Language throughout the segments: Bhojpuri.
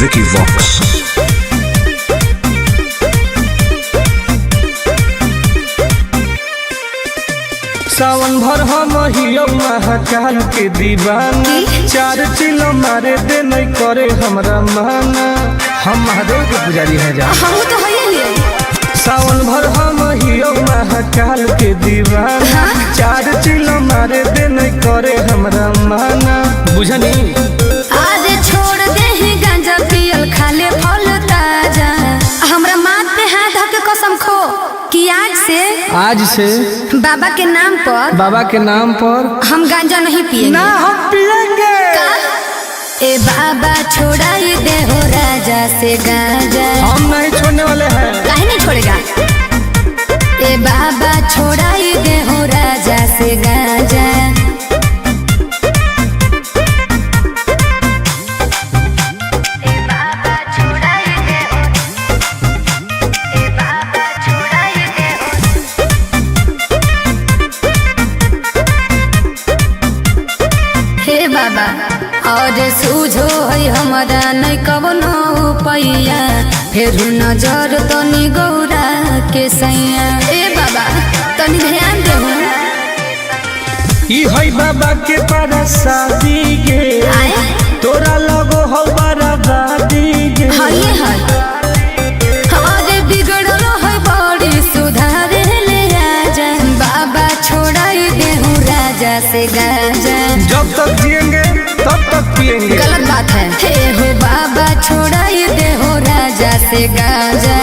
Vicky Vox. सावन भर हम हियो महाकाल के दीवाना, चार चिलो मारे दे नहीं करे हमरा माना। हम महादेव के पुजारी हैं जा। हम तो है सावन भर हम हियो महाकाल के दीवाना, चार चिलो मारे दे नहीं करे हमरा माना। बुझनी आज छोड़ दे ही गांजा पियल खाले फल ताजा। हमरा माथ पे हाथ धर के कसम खो कि आज से बाबा के नाम पर हम गांजा नहीं पिएंगे। ना हम पिएंगे। ए बाबा छोड़ाई दे हो राजा से गांजा। हम नहीं छोड़ने वाले हैं। काहे नहीं छोड़ेगा? ए बाबा छोड़ाई दे हो राजा से गांजा। बाबा और सूझो है हमारा नहीं कवनो पैया, फिर नजर तनी गौरा के सैया। ए बाबा तनी ध्यान दे। ई है बाबा के परसादी गे, तोरा लगो हो बराबादी गे। हाय हाय हमारे बिगड़ल है बड़ी सुधार ले आजा। बाबा छोड़ाई दे हूँ राजा से गांजा। जब तक जिएंगे तब तक पिएंगे। गलत बात है। हे हो बाबा छोड़ाई दे हो राजा से गांजा।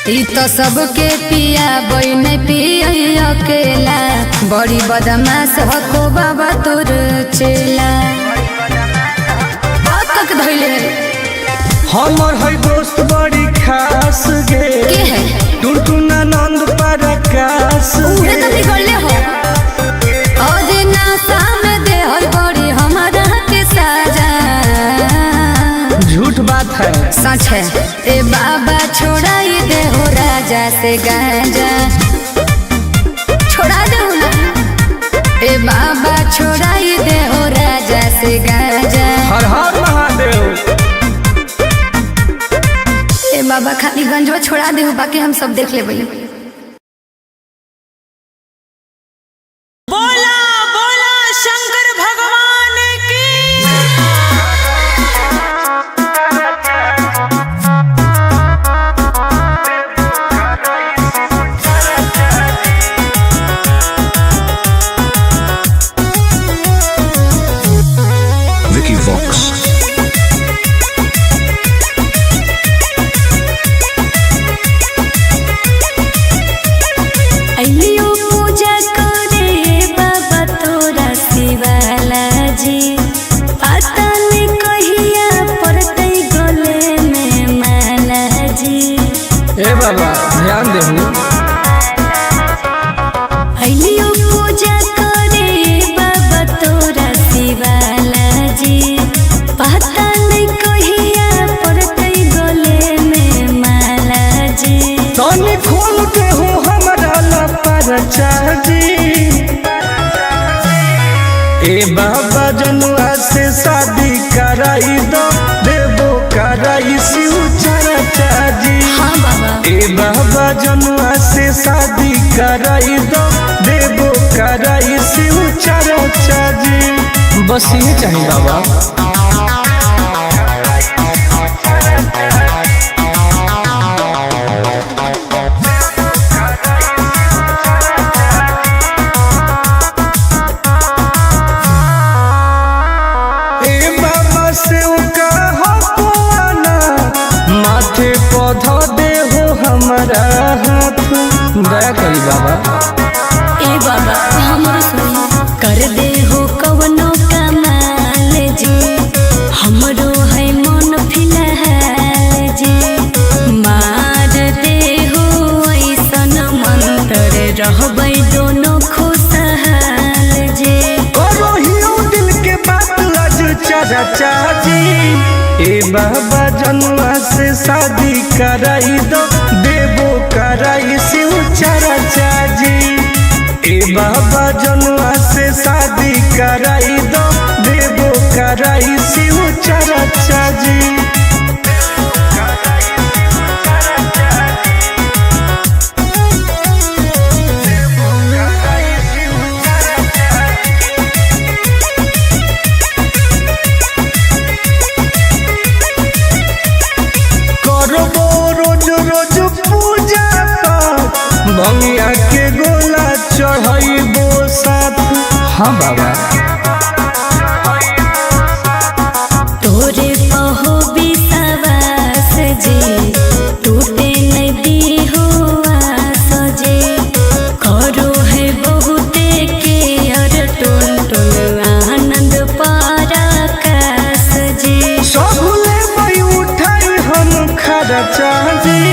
ई तो सबके पिया बई नहीं पिया अकेला, बड़ी बदमाश हो बाबा तोर चेला। तक धैले हमर है दोस्त बड़ी खास गे, के है टुनटुना नंद परकाश। उहे तो बिगड़ले हो और नासा में दे है बड़ी हमारा के साजा। झूठ बात है सच है। ए बाबा छोड़ाई दे हो राजा से गांजा। छोड़ा दे ना। ए बाबा छोड़ाई दे हो राजा से गांजा। हर हर महादेव। ए बाबा खाली गंजवा छोड़ा दे हो, बाकी हम सब देख लेबै। बोला बोला शंकर भगवान की। Vicky Vox. अइलियो पूजा करे बाबा तोरा शिवाला जी। पता नहीं कहिया पड़तै गले में माला जी। ए बाबा ध्यान देहु। अइलियो पूजा करे बाबा तोरा शिवाला जी। पता नहीं कहिया पड़तै गले में माला जी। तनी खोल के हो हमरा लपरचा जी। ए बाबा जनुआ से शादी कराई दो, देवो कराई शिव चर्चा जी। हाँ बाबा ए बाबा जनुआ से शादी कराई दो, देवो कराई शिव चर्चा जी। बस ये चाहिए बाबा। माथे पौधा दे हो हमारा हाथ, दया करी बाबा। ए बाबा हमरो सुनी कर दे हो कवनो कमाल जी। हमरो है मन फिलहाल चाचा जी। ए बाबा जनुआ से शादी कराई दो, देवो कराई शिव चाचा जी। ए बाबा जनुआ से शादी कराई दो, देवो कराई शिव चाचा जी। भंगिया के गोला चढ़ाइबो साथ। हाँ बाबा तोरे पहो विश्वास जी, टूटे नदी हुआ सजे। करो है बहुते के अर टुन टुन आनंद पराकाश जी। सबले मई उठाई हम खर्चा जी।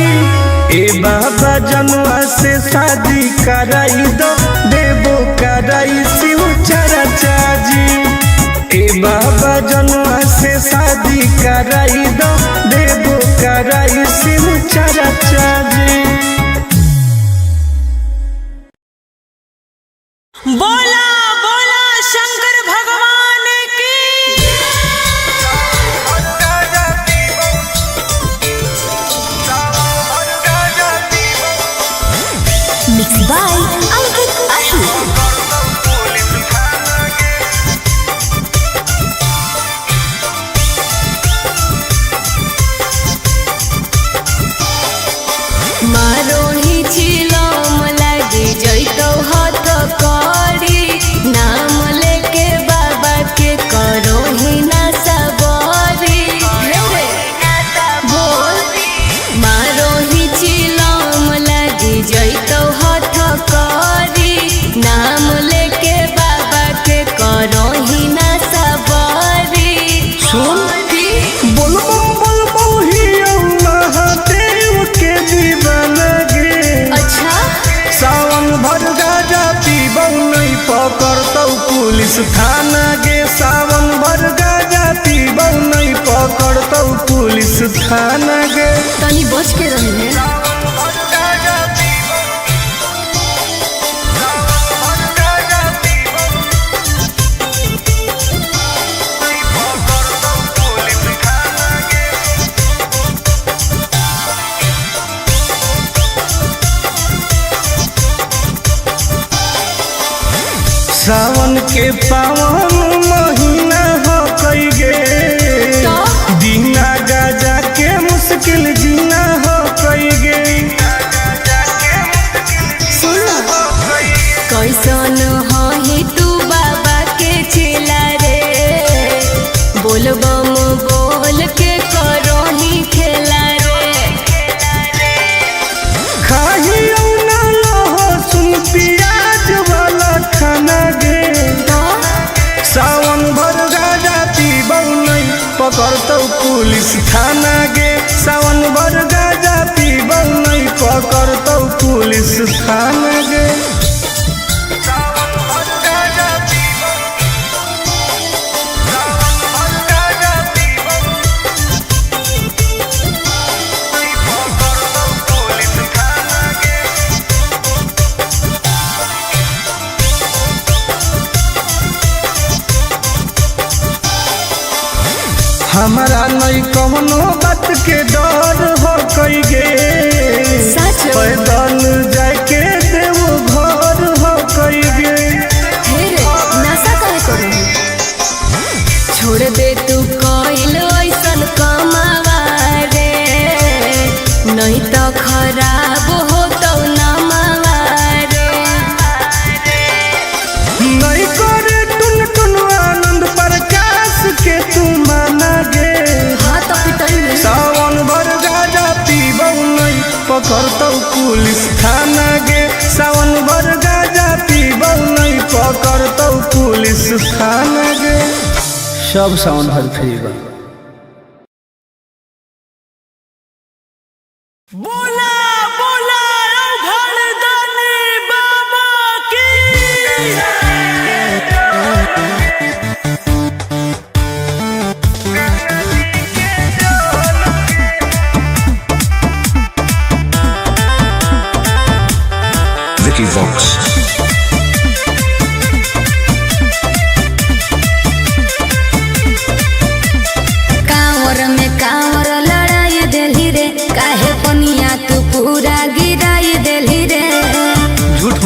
ए बाबा जनुआ से शादी कराई दो, देवो कराई शिव चाचा जी। ए बाबा जनुआ से शादी कराई दो, देवो कराई शिव चाचा जी। बोला बोला शंकर भगवान की। Mix by Ankit Ashu. मारोही चिलम लागे जैतो हाथ करी, नाम लेके बाबा के करोही ना सबरी। बोल मारोही चिलम लागे जैतो हाथ करी, नाम लेके बाबा के करोही ना सबरी। सुन बोल बोल बोल ही महादेव के दीवाना गे। अच्छा सावन भर गाजा पीबौ नहीं पकड़तौ पुलिस थाना गे। सावन भर गाजा पीबौ नहीं पकड़तौ पुलिस थाना गे। तनी बच के रहे। सावन के पावन महीना हो कई गे, बिना गाजा के मुश्किल जीना हो कई गे। कैसन हही तू बाबा के चेला रे, बोलबम बोल के करोही खेला रे। खाही ना लहो सुन प्याज वाला खाना गे। सावन भर गाजा पीबौ नहीं पकड़तौ पुलिस थाना गे। सावन भर गाजा पीबौ नहीं पकड़तौ पुलिस थाना गे। हमारा नहीं कौनो बात के डर हो कई गे। पैदल जाके देवो घर हो कई गे। नशा काहे करू, छोड़ दे तू कइल ऐसन कमावा रे, नहीं तो खराब हो तो नमावा रे। नहीं करे टुन टुन आनंद प्रकाश के तू माना गे। सावन भर गाजा पीबौ नहीं पकड़तौ पुलिस थाना गे। सावन भर गाजा पीबौ नहीं पकड़तौ पुलिस थाना गे। सब सावन भर फ्री बा। बोला बोला घरदानी बाबा की।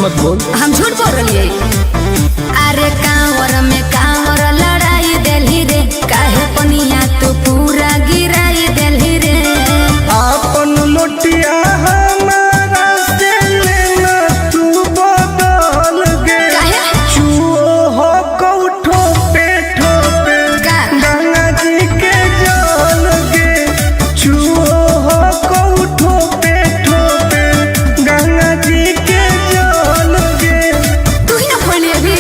मत बोल। हम झूठ बोल रही है। अरे कांवर में कांवर लड़ाई देली रे, काहे पनिया तू पूरा गिराई देली रे। आपन लोटिया हमारा से लेना तू बदल गे। काहे? चुओ हो कौठो पे ठोपे का? गंगा जी के जल गे। चुओ हो कौठो पे ठोपे गंगा जी के जल गे। तू ही ना खोली अभी।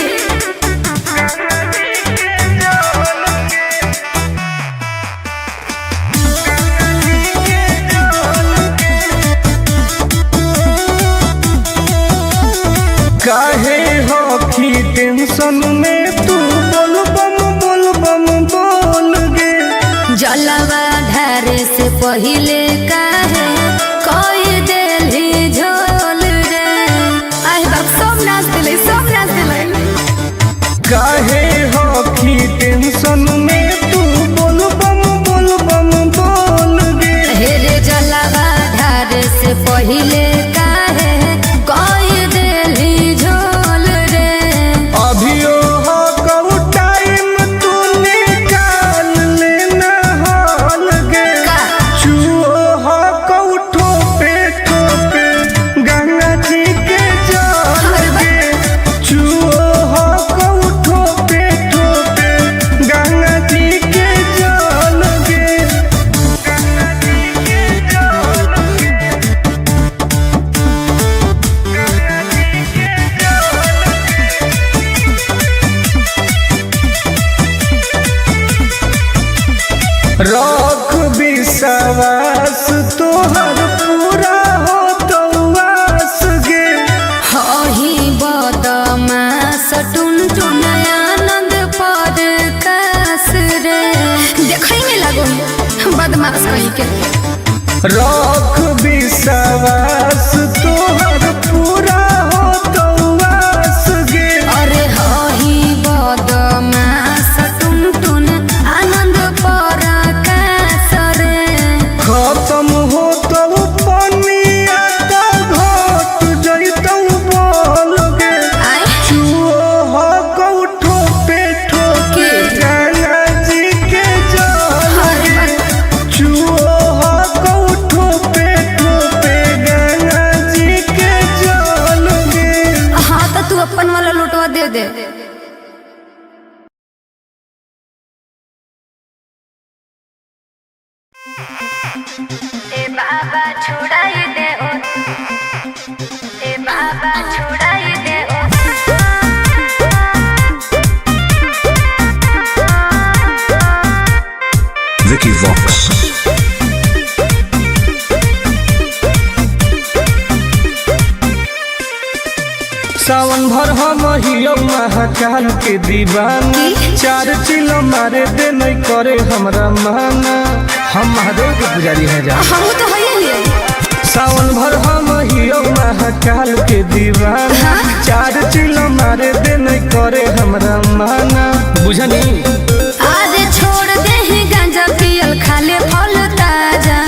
काहे हो की टेंशन में तू बोल बम बोल गे। जलवा ढारे से पहिले काहे कोई देली झोल रे। आए बाप सब नाच दिले, सब नाच दिले। काहे हो की टेंशन में तू बोल बम बोल गे। हेरे जलवा ढारे से पहिले काहे कोई देली झोल रे। अभियो हो कऊ टाइम तू निकाल लेना हाल गे। का? चुओ हो कऊ ठोपे ठोपे गंगा जी के जल गे। चुओ हो कऊ ठोपे ठोपे गंगा जी के जल गे। गंगा जी के जल गे। गंगा जी के रख विश्वास तोहर पूरा हो तो वास गे। हही बदमास टुन टुन आनंद पर कास रे। देखई में लगो बदमाश कहीं के। रख विश्वास तोहर पूरा हो तो वास गे। अरे हही बदमास टुन टुन आनंद पर कास रे। खत्म हो तो पनिया तो घट जइतौ बोल गे। आए चुओ हो कौठो पे ठोके गंगा जी के जल गे। चुओ हो कौठो पे ठोके गंगा जी के जल गे। हाँ तो तू अपन वाला लुटवा दे दे। ए बाबा छुड़ाई दे ओ, ए बाबा छुड़ाई दे ओ। Vicky Vox. सावन भर हम हियो महाकाल के दीवाना। चार चिलो मारे दे नहीं करे हमरा माना। हम महादेव के पुजारी हैं जा। हम तो है ही। सावन भर हम हियो महाकाल के दीवाना। चार चिलो मारे दे नहीं करे हमरा माना। बुझनी आज छोड़ दे ही गांजा पियल खाले फल ताजा।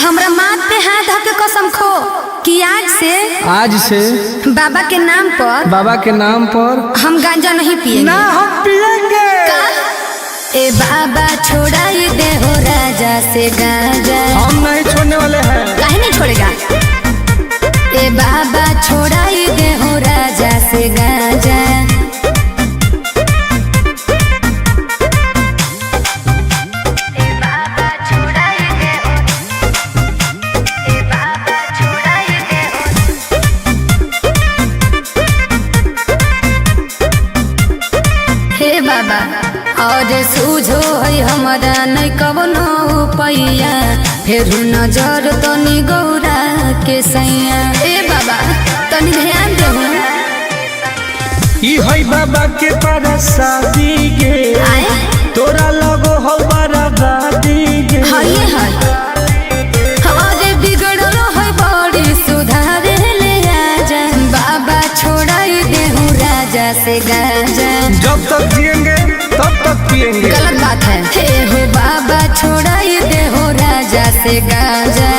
हमरा माथ पे हाथ धऽ के कसम खो कि आज से बाबा के नाम पर हम गांजा नहीं पिएंगे। ना हम पिएंगे। ए बाबा छोड़ाई दे हो राजा से गांजा। हम नहीं छोड़ने वाले हैं। काहे नहीं छोड़ेगा? ए बाबा छोड़ाई दे हो राजा से गांजा। हे बाबा और सूझो है हमारा नहीं कवनो पैया। फिर नजर तनी गौरा के सैया। ए बाबा तनी ध्यान दे। ई है बाबा के पारा शादी गे। आए तोरा लगो हो बराबादी गे। हाय हाय हमारे बिगड़ल है बड़ी सुधारे ले आजा। बाबा छोड़ाई दे हूँ राजा से गांजा। जब तक जिएंगे तब तक पिएंगे। गलत बात है। हे हो बाबा छोड़ाई दे हो राजा से गांजा।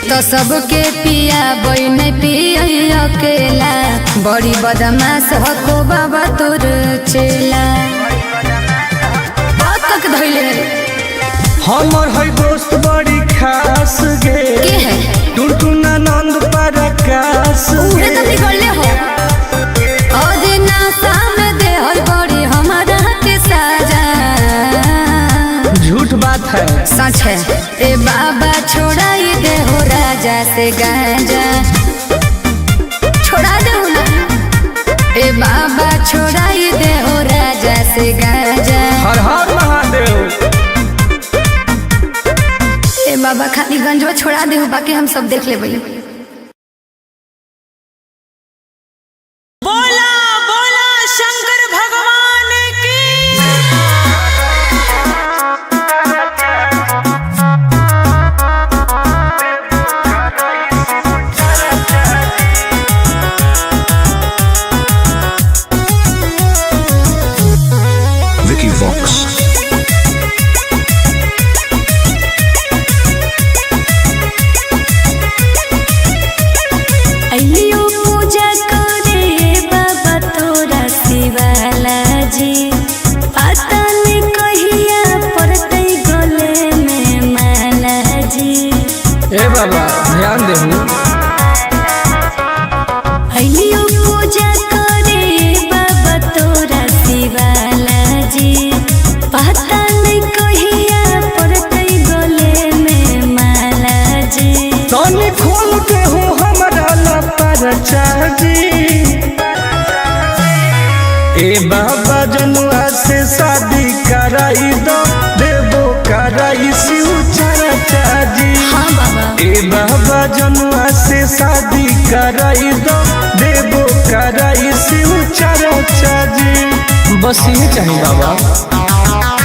तो सबके पिया बन पिया अकेला बड़ी बदमाश हको बाबा तोर चेला तक धैले हमर है दोस्त बड़ी खास गे के है टुनटुना नंद प्रकाश उहे तो निकलले हो अरे नासा में दे है बड़ी हमारा के साजा झूठ बात है सच है ए बाबा छोड़ाई दे हो राजा से गांजा छोड़ा दे ना ए बाबा छोड़ाई दे हो राजा से गांजा हर हर महादेव ए बाबा खाली गंजवा छोड़ा दे हो बाकी हम सब देख लेबै बोला बोला शंकर भगवान की Vicky Vox. अइलियो पूजा करे बाबा तोरा शिवाला जी पता नहीं कहिया पड़तै गले में माला जी ए बाबा ध्यान देहु अइलियो पूजा करे बाबा तोरा शिवाला जी पता नहीं कहिया पड़तै गले में माला जी तनी खोल के हो हमरा लपर चाजी ए बाबा जनुआ से शादी कराई दो देबो कराई शिव चर्चा जी हां बाबा ए बाबा जनुआ से शादी कराई दो देबो कराई शिव चर्चा जी बस ये चाहिए बाबा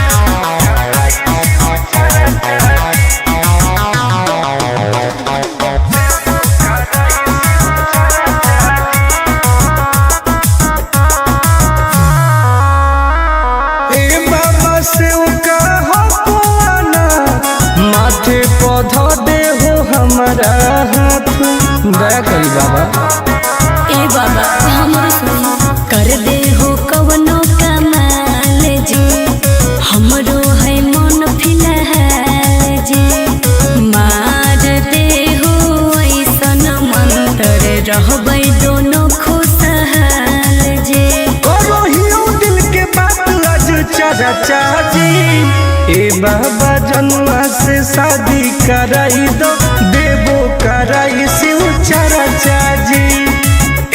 ए बाबा से का हवाना माथे पौधा दे हो हमारा हाथ दया करी बाबा ए बाबा हमर सुनी कर दे हो कवनो कमाल जी हमरो है मन फिलहाल जी मार दे हो ऐसन मंत्र रहबै दोनों खुशहाल जी करो हियो दिल के बात आज चर्चा जी ए बाबा जनुआ से शादी कराई दो देबो कराई शिव चर्चा जी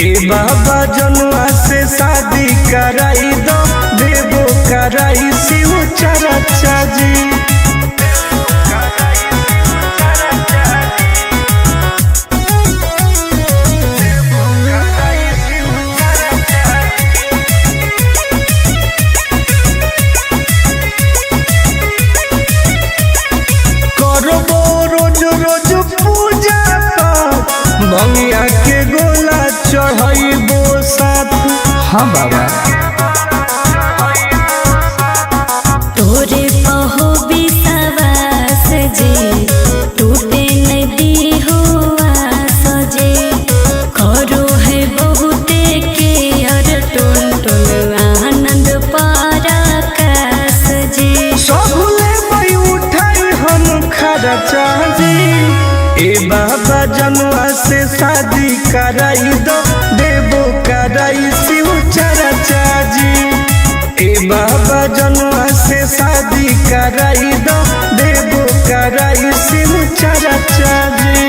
ए बाबा जनुआ से शादी कराई दो देबो कराई शिव चर्चा जी करबो रोज रोज पूजा पाठ भंगिया के गोला चढ़ाइबो साथ हाँ बाबा तोरे पहो विश्वास जी टूटे नदी हो आस जी करो है बहुते के और टुन टुन आनंद पराकाश जी सबले मई उठाई हम खर्चा जी ए बाबा जनुआ से शादी कराई दो देबो कराई शिव चर्चा जी ए बाबा जनुआ से शादी कराई दो देबो कराई शिव चर्चा जी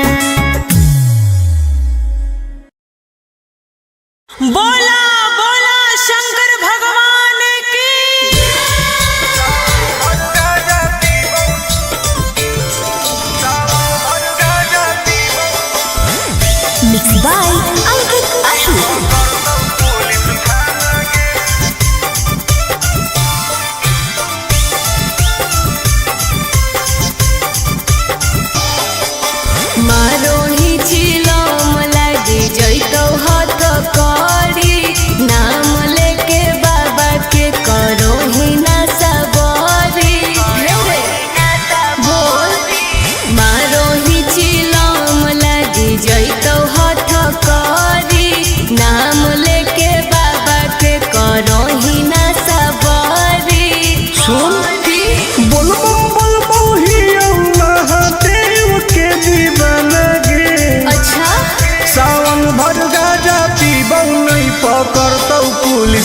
बोला बोला शंकर भगवान की मिक्स बाय अंकित आशु मारो ही छिलो मलाई जैतो हाथ करी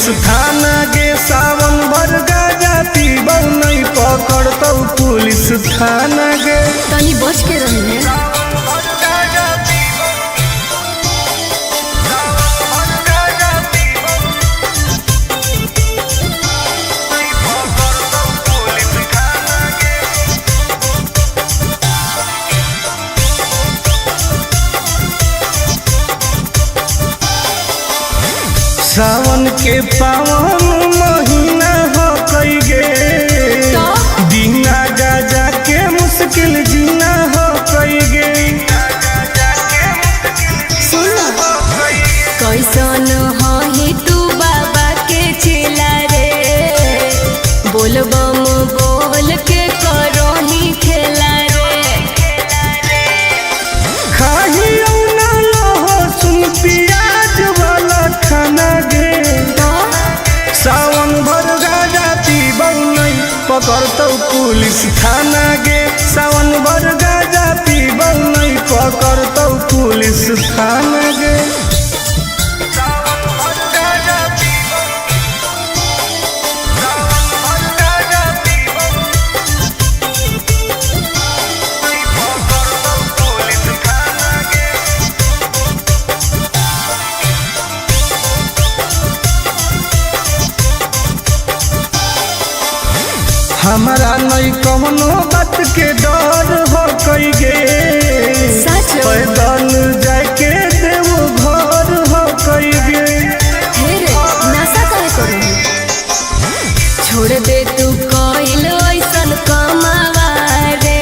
पुलिस थाना गे सावन भर गाजा पीबौ नहीं पकड़तौ पुलिस थाना गे। तनी बच के रही सावन के पावन महीना हो कई गे दीना गाजा के मुश्किल जीना हो कई गे। कैसन हो तू बाबा के चेला रे, बोल बम बोल के करो ही खेला रे। खाही ना लो सुन प्याज वाला खाना गे सावन भर गाजा पीबौ नहीं पकड़तौ पुलिस थाना गे। सावन भर गाजा पीबौ नहीं पकड़तौ पुलिस थाना गे। हमारा नहीं कौनो बात के डर हो कई गे पैदल जाके देव घर हो कई गे। नशा करे करो छोड़ दे तू कोइल ऐसन कमावा रे,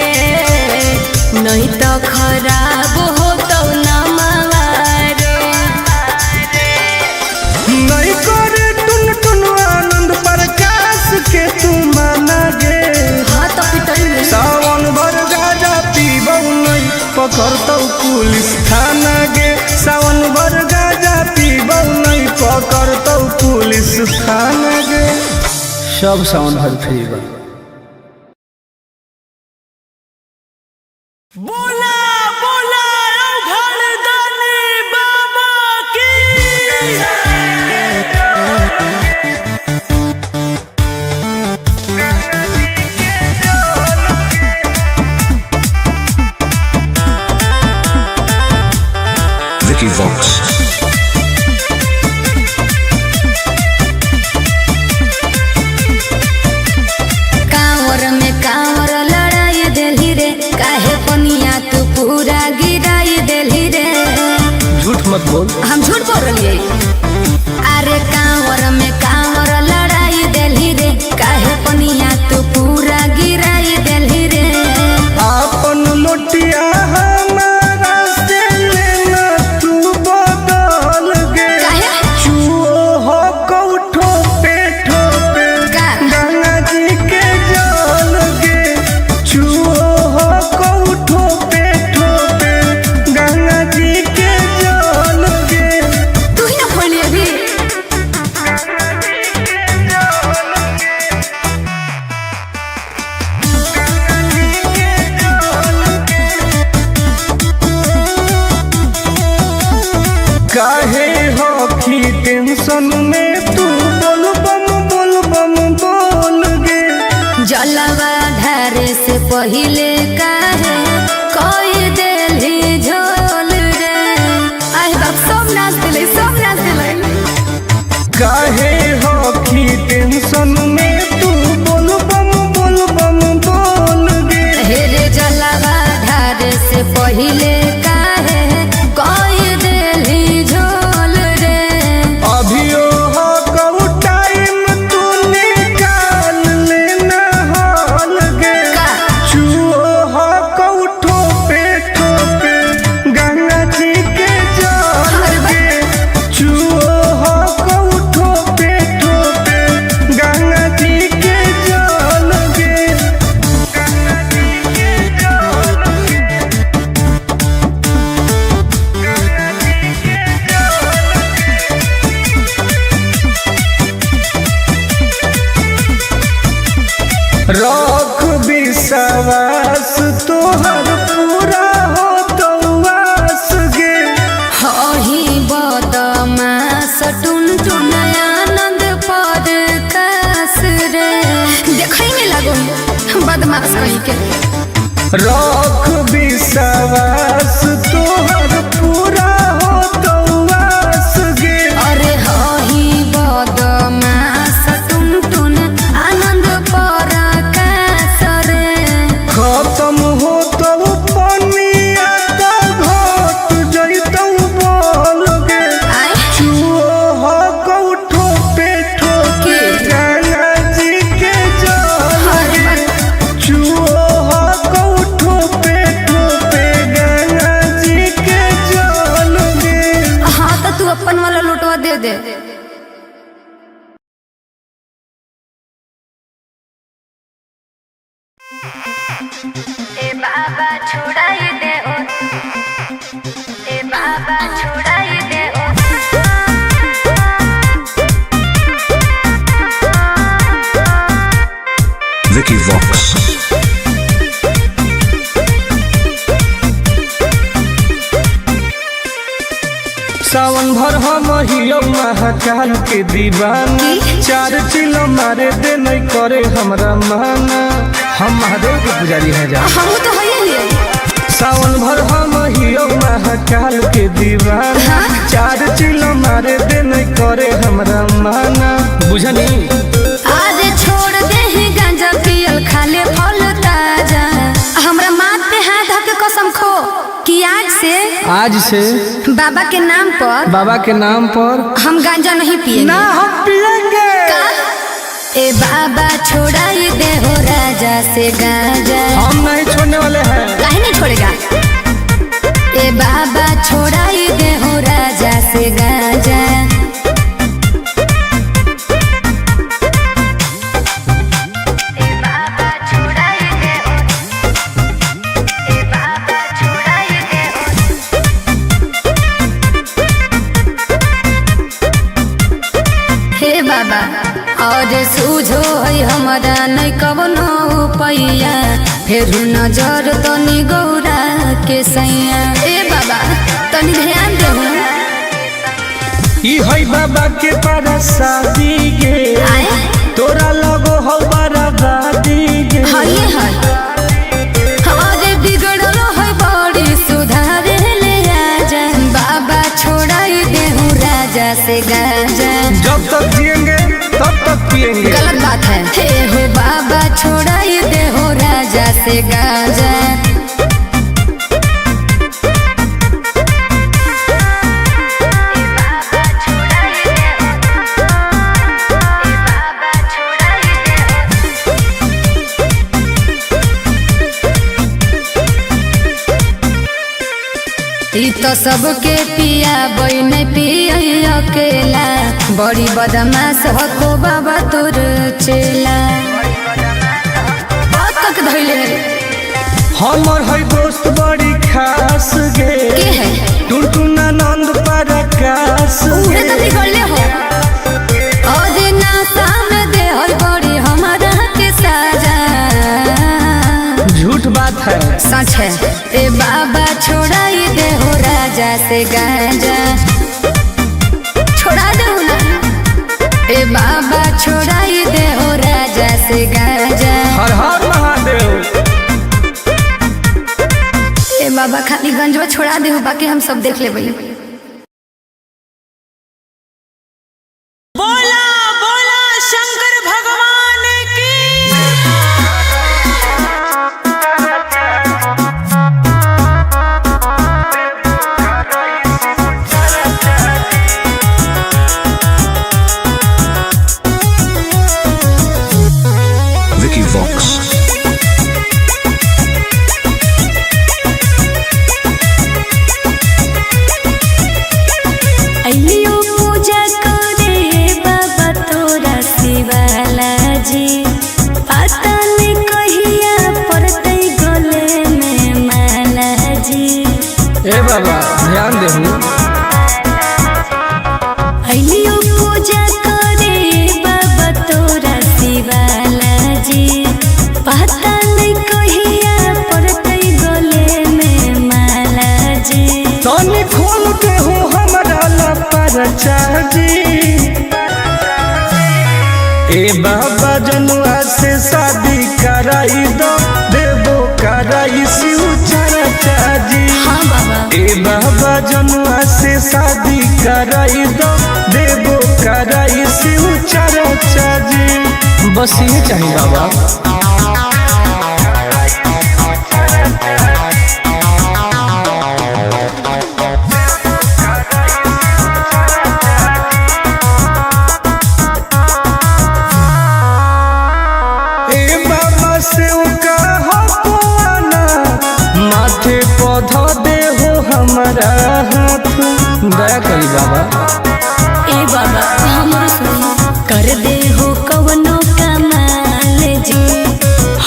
नहीं तो खराब हो तो नमावा रे। नहीं करे टुन टुन आनंद प्रकाश के तू माना गे। हाँ तो पिटाई सावन भर गाजा पीबौ नहीं पकड़तौ पुलिस थाना गे। सावन भर गाजा पीबौ नहीं पकड़तौ पुलिस थाना गे। सब सावन भर फ्री बा। बोला बोला घरदानी बाबा की। Vicky Vox. कांवर में कांवर लड़ाई देली रे, काहे पनिया तू पूरा गिराई देली रे। झूठ मत बोल। हम झूठ बोल रही अरे कांवर में कांवर लड़ाई देली रे, काहे पनिया तू पूरा गिराई देली रे। आपन लोटिया हमारा से लेना तू बदल गे। काहे? चुओ हो कौठो पे ठोपे का? गंगा जी के जल गे। चुओ हो कौठो पे ठोपे गंगा जी के जल गे। तू ही ना खोली अभी काहे हो की टेंशन में तू बोल बम बोल गे। जलवा ढारे से पहिले काहे कोई देली झोल रे। आई बाप सब नाच दिले काहे हो की टेंशन में तू बोल बम बोल गे। हेरे जलवा ढारे से पहिले काहे कोई देली झोल रे। अभियो हो कऊ टाइम तू निकाल लेना हॉल गे। का? चुओ हो कऊ ठोपे गंगा जी के जल गे। चुओ हो कऊ ठोपे गंगा जी के जल गे। रख विश्वास तोहर पूरा हो तो वास गे। हही बदमास टुन टुन आनंद बदमाश कहीं के। रख विश्वास तोहर पूरा हो तो आस गे। अरे हही बदमाश टुन आनंद पराकाश रे। खत्म हो तो पनिया तो घट जइतौ बोल गे। चुओ हो कौठो पे ठोके गंगा जी के जल गे। चुओ हो कौठो पे ठोके गंगा जी के जल गे। हाँ तो तू अपन वाला लुटवा दे दे। ए बाबा छुड़ाई दे ओ, ए बाबा छुड़ाई दे ओ। Vicky Vox. सावन भर हम हियो महाकाल के दीवाना। 4 चिलो मारे दे नहीं करे हमरा माना। हम महादेव के पुजारी हैं जा। हम तो है ही। सावन भर हम हियो महाकाल के दीवाना। 4 चिलो मारे दे नहीं करे हमरा माना। बुझनी आज छोड़ दे ही गांजा पियल खाले फल ताजा। हमरा माथ पे हाथ धर के कसम खो कि आज से बाबा के नाम पर हम गांजा नहीं पिएंगे। ना हम पिएंगे। ए बाबा छोड़ाई दे हो राजा से गांजा। हम नहीं छोड़ने वाले हैं। काहे नहीं छोड़ेगा। ए बाबा छोड़ाई दे हो राजा से गांजा। बाबा और सूझो है हमारा नहीं कवनो पैया। फिर नजर तनी गौरा के सैया। ए बाबा तनी ध्यान दे। ई है बाबा के पारा शादी गे। तोरा लगो हो बराबादी गे। हाय हाय हमारे बिगड़ल है बड़ी सुधारे ले आजा। बाबा छोड़ाई दे हूँ राजा से गांजा। जब तक जिएंगे तब तक पिएंगे। गलत बात है। हे हो बाबा छोड़ाई दे हो राजा से गांजा। ई तो सबके पिया बई नहीं पिया अकेला। बड़ी बदमाश हो बाबा तोर चेला। तक धैले हमर है दोस्त बड़ी खास गे। के है टुनटुना नंद पराकाश। उहे तो बिगड़ले हो। और नासा में दे है बड़ी हमारा के साजा। झूठ बात है। सच है। ए बाबा छोड़ाई दे हो राजा से गांजा। छोड़ा दे ना। ए बाबा छोड़ाई दे हो राजा से गांजा। हर हर महादेव। ए बाबा खाली गंजवा छोड़ा दे हो, बाकी हम सब देख लेबै। बोला बोला शंकर भगवान की। Vicky Vox. अइयो पूजा करे बाबा तोरा शिवाला जी। पता नहीं कहिया पड़ते गले में माला जी। ए बाबा ध्यान देहु। अइयो पूजा करे बाबा तोरा शिवाला जी। पता नहीं कहिया पड़ते गले में माला जी। तनी खोल के हो हमरा लपरचा जी। ए बाबा जनुआ से शादी कराई दो देबो कराई शिव चर्चा जी। हाँ बाबा। ए बाबा जनुआ से शादी कराई दो देबो कराई शिव चर्चा जी। बस ये चाहिए बाबा। माथे पौधा दे हो हमारा हाथ दया करी बाबा। ए बाबा हमरो सुन कर दे हो कवनो कमाल जी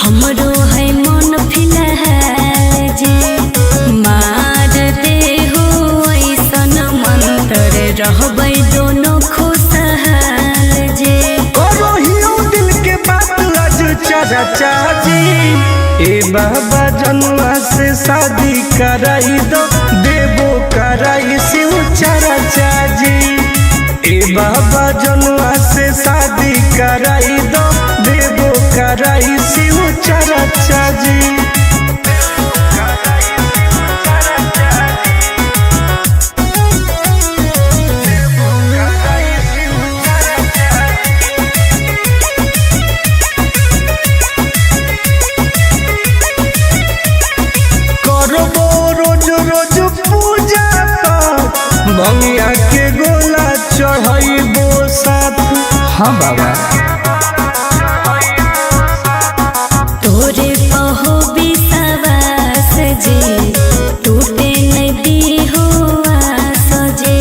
हमरो है मन फिलहाल जी मार दे हो ऐसन मंत्र रहबै दोनों खुशहाल जी। करो हियो दिल के बात आज चर्चा जी। ए बाबा जनुआ से शादी कराई दो देबो कराई शिव चर्चा जी। ए बाबा जनुआ से शादी कराई दो देबो कराई शिव चर्चा जी। भंगिया के गोला चढ़ाइबो साथ। हाँ बाबा। तोरे पहो विश्वास जी टूटे नदी हो आस जी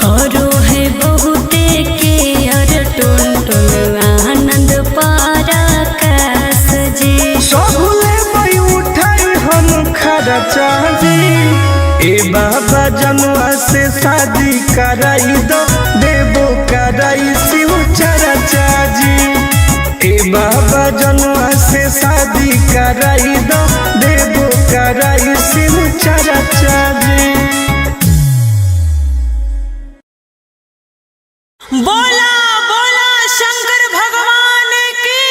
करो है बहुते के अर टुन टुन आनंद पराकाश जी। सबले मई उठाई हम खर्चा जी। ए बाबा जनुआ से शादी कराई दो देबो कराई शिव चर्चा जी। ए बाबा जनुआ से शादी कराई दो देबो कराई शिव चर्चा जी। बोला बोला शंकर भगवान की।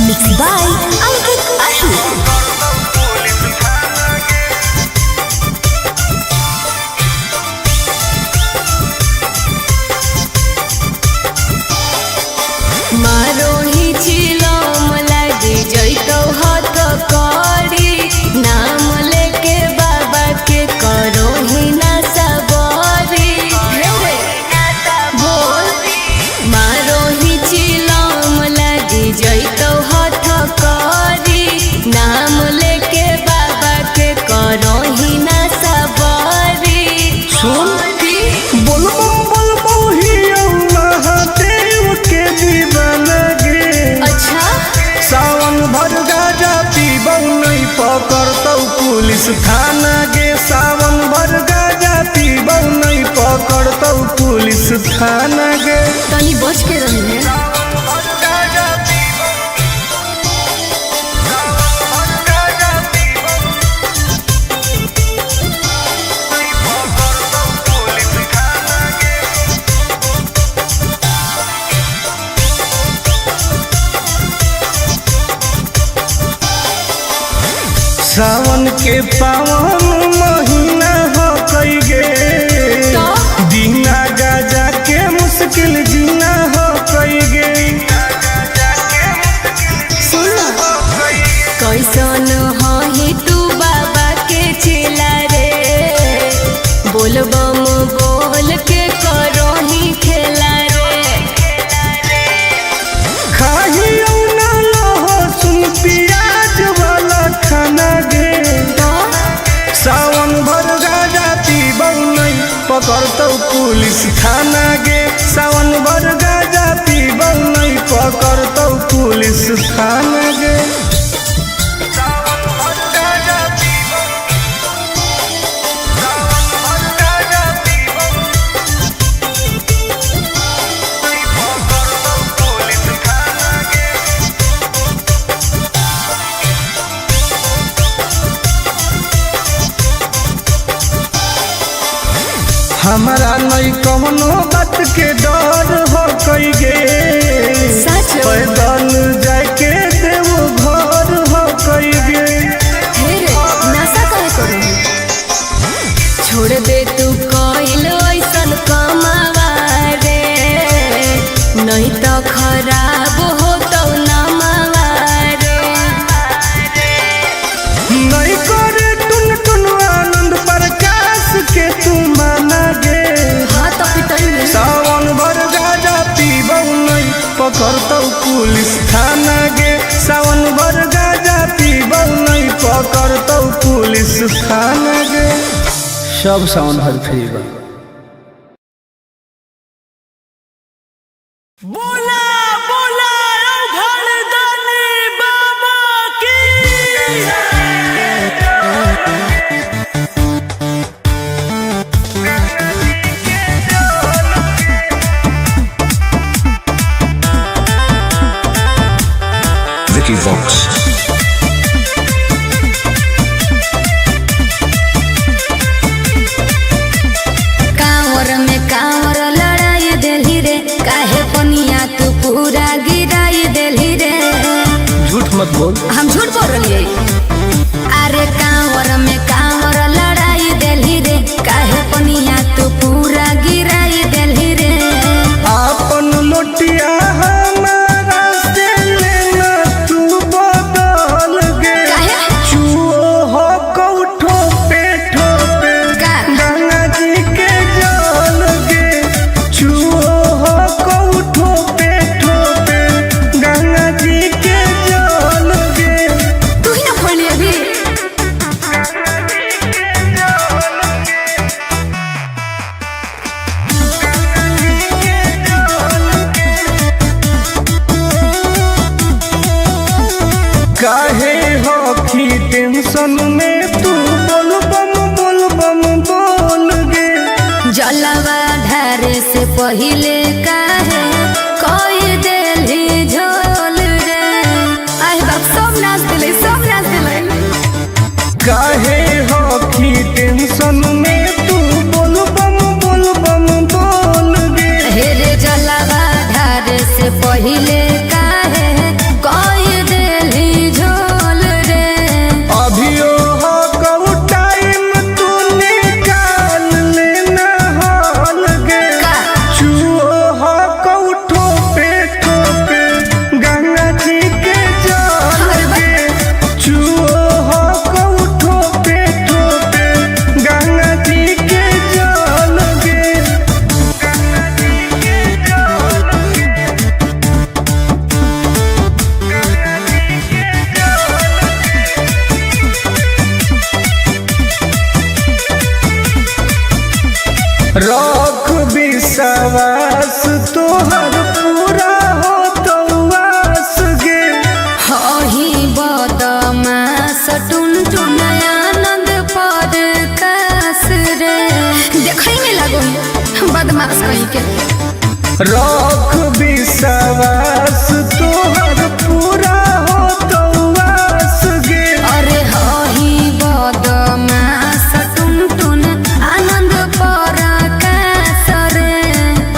Mix by Ankit Ashu. मारो ही चिलम लागी जइतो हाथ करी नाम लेके बाबा के करो ही ना सबरी। बोल मारो ही चिलम लागी जइतो हाथ करी नाम लेके बाबा के करो ही ना सबरी। सुन बोलबो हियो महादेव के दीवाना गे। अच्छा सावन भर गाजा पीबौ नहीं पकड़तौ पुलिस थाना गे। सावन भर गाजा पीबौ नहीं पकड़तौ पुलिस थाना गे। तनी बच के रही है। सावन के पावन महीना हो कई गे दीना गाजा के मुश्किल जीना हो कई गे। कैसन ही तू बाबा के चेला रे बोलबम बोल के करो ही खेला रे। खाहियो ना लहसुन प्याज वाला खाना गे। सावन भर गाजा पीबौ नहीं पकड़तौ पुलिस थाना गे। सावन भर गाजा पीबौ नहीं पकड़तौ पुलिस थाना गे। हमारा नहीं कौनो बात के डर हो कई गे सच पैदल जाके देव घर हो कई गे नशा करे करू छोड़ दे तू कोइल ऐसन कमावा रे नहीं तो खराब हो तो नमावा रे नहीं करे टुन टुन आनंद प्रकाश के तू माना गे हाँ तो पिटल सावन भर गाजा पीबौ नहीं पकड़तौ पुलिस थाना गे सावन भर गाजा पीबौ नहीं पकड़तौ पुलिस थाना गे सब सावन भर फ्री बा। बोला बोला घरदानी बाबा की Vicky Vox. कांवर में कांवर लड़ाई देली रे काहे पनिया तू पूरा गिराई देली रे। झूठ मत बोल। हम झूठ बोल रही अरे कांवर में कांवर लड़ाई देली रे काहे पनिया तू पूरा गिराई देली रे। आपन लोटिया हमारा से लेना तू बदल गे काहे? चुओ हो कौठो पे ठोपे का? गंगा जी के जल गे चुओ हो कौठो पे ठोपे गंगा जी के जल गे तू ही ना खोली अभी काहे हो की टेंशन में तू बोल बम बोल गे जलवा ढारे से पहिले काहे कोई देली झोल रे। आई बाप सब नाच दिले काहे हो की टेंशन में तू बोल बम बोल गे हे रे जलवा ढारे से पहिले काहे कोई देली झोल रे। अभियो हो कऊ टाइम तू निकाल लेना हॉल गे का? चुओ हो कऊ ठोपे ठोपे गंगा जी के जल गे चुओ हो कऊ ठोपे ठोपे गंगा जी के जल गे गंगा जी के जल गे रख विश्वास तोहर पूरा हो तो वास गे हही बदमास टुन टुन आनंद पर कास रे। देखई में लागो बदमाश कहीं के रख विश्वास तोहर पूरा हो तो वास गे अरे हही बदमास टुन टुन आनंद पर कास रे।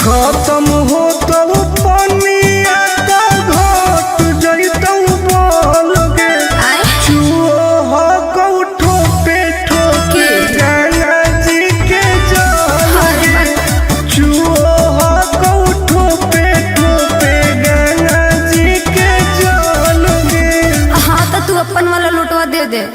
खत्म हो तो पनिया तो घट जैतौ बोल गे आय चुओ हो कौठो पे ठोके गंगा जी के जल गे चुओ हो कौठो पे ठोके गंगा जी के जल गे हाँ तो तू अपन वाला लुटवा दे दे।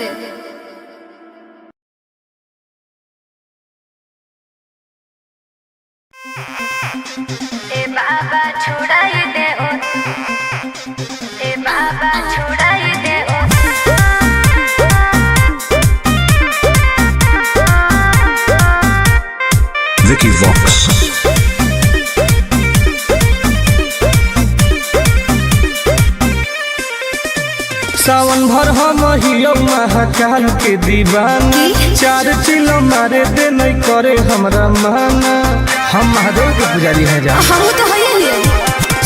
ए बाबा छुड़ाई दे ओ ए बाबा छुड़ाई दे ओ Vicky Vox. सावन भर हम हियो महाकाल के दीवाना चार चिलो मारे दे नहीं करे हमरा माना हम महादेव के पुजारी हैं जा हम तो है ही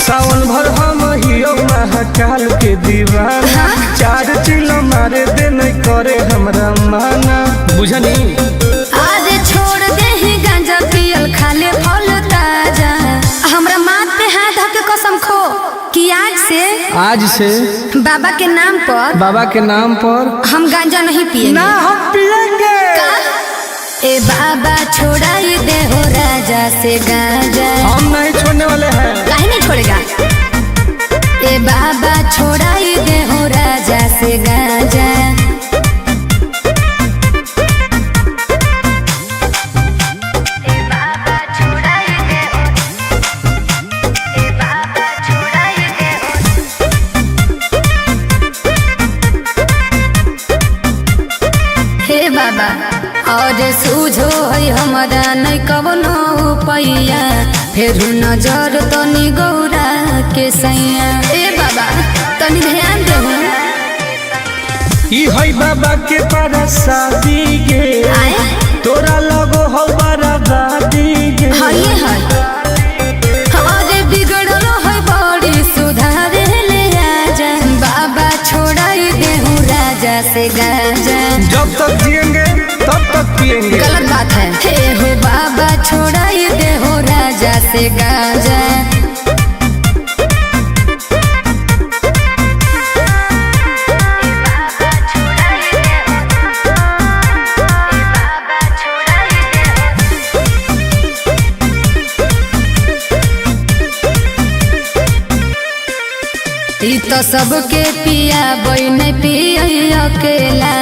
सावन भर हम हियो महाकाल के दीवाना चार चिलो मारे दे नहीं करे हमरा माना बुझनी आज छोड़ दे ही गांजा पियल आज से बाबा के नाम पर हम गांजा नहीं पिएंगे। ना हम पिएंगे। ए बाबा छोड़ाई दे हो राजा से गांजा। हम नहीं छोड़ने वाले हैं। काहे नहीं छोड़ेगा? ए बाबा छोड़ाई दे हो राजा से गांजा। हे बाबा और सूझो है हमारा नहीं कवनो पैया, फिर नजर तनी गौरा के सैया। ए बाबा तनी ध्यान देहु। ई है बाबा के परसादी गे, तोरा लगो हो बराबादी गे। हाये हाय अरे बिगड़ल है बड़ी सुधारे ले आजा। बाबा छोड़ाई देहु राजा से गांजा। जब तक जिएंगे तब तक पिएंगे। गलत बात है। हे हो बाबा छोड़ाई दे हो राजा से गांजा। ई तो सबके पिया बई नहीं पिया अकेला,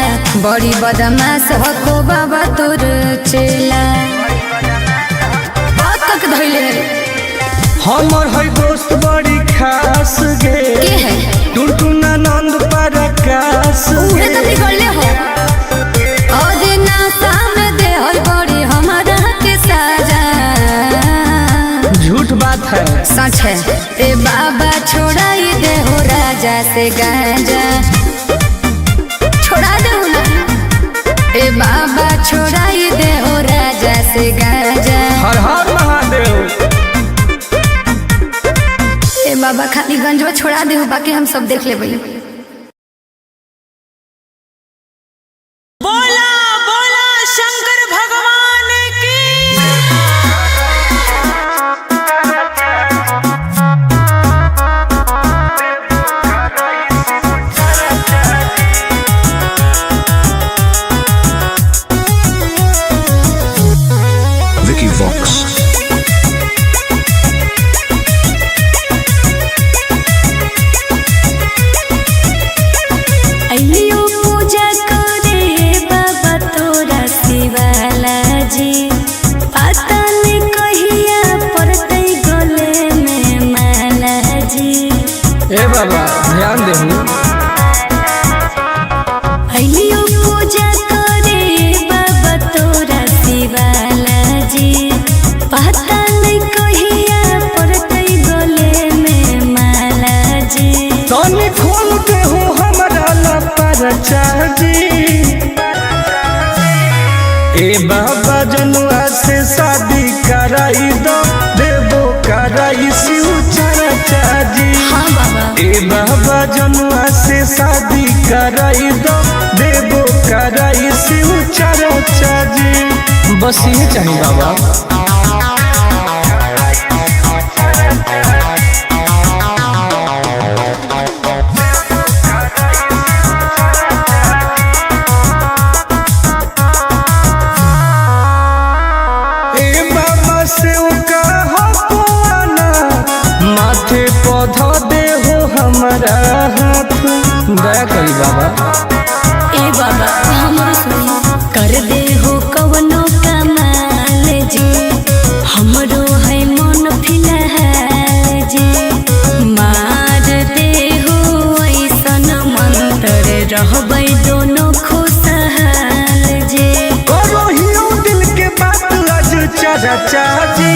बड़ी बदमाश हो बाबा तोर चेला। बहुत तक धइले हमर है दोस्त बड़ी खास गे, के है टुनटुना नंद परकाश उहे तो बिगड़ले हो। और ना सामने दे हो बड़ी हमारा के साजा। झूठ बात है। सच है। ए बाबा छोड़ाई दे हो राजा से गांजा। छोड़ा दे ना। ए बाबा छोड़ाई दे हो राजा से गांजा। हर हर महादेव। ए बाबा खाली गंजवा छोड़ा दे, बाकी हम सब देख लेबै। बोला बोला शंकर भगवान की। Vicky Vox. अइलियो पूजा करे बाबा तोरा शिवाला जी। पता नहीं कहिया पड़तै गले में माला जी। ए बाबा ध्यान देहु। अइलियो पूजा करे बाबा तोरा शिवाला जी। पता नहीं कहिया पड़तै गले में माला जी। तनी खोल के हो हमारा लपरचा जी। ए बाबा जनुआ से शादी कराई दो, देवो कराई शिव चर्चा जी। हाँ बाबा ए बाबा जनुआ से शादी कराई दो, देवो कराई शिव चर्चा जी। बस ये चाहिए बाबा। ए बाबा से का हवाना, माथे पौधा दे हो हमारा हाथ। दया करी बाबा। ए बाबा हमरो सुनी कर दे हो कवनो कमाल जी। हमरो है मन फिलहाल जी। मार दे हो ऐसन मंत्र रहबै दोनों खुशहाल जी। करो हियो दिल के बात आज चर्चा जी।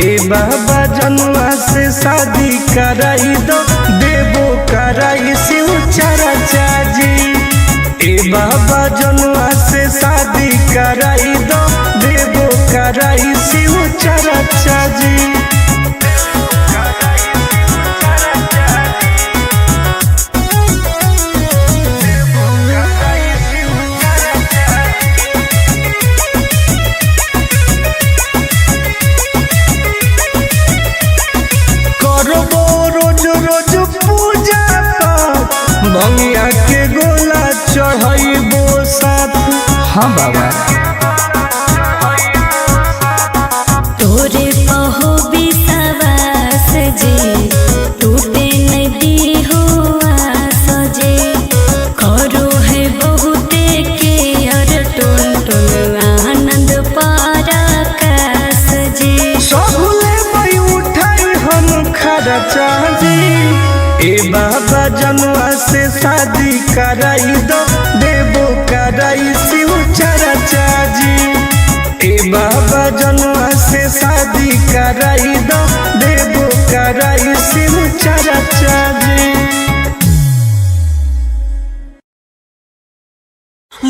ए बाबा जनुआ से शादी कराई दो, देवो कराई शिव चर्चा जी। ए बाबा जनुआ से शादी कराई दो, देवो कराई शिव चर्चा जी। करबो रोज रोज पूजा के गोला चढ़ाइबो साथ। हाँ बाबा तोरे पहो विश्वास जे टूटे नदी हुआ सजे करो है बहुते के और टुन टुन आनंद पारा कास जे सबले मई उठाई हम खर्चा जी। ए बाबा जनुआ से शादी कराई दो देबो कराई शिव चर्चा जी। ए बाबा जनुआ से शादी कराई दो देबो कराई शिव चर्चा जी।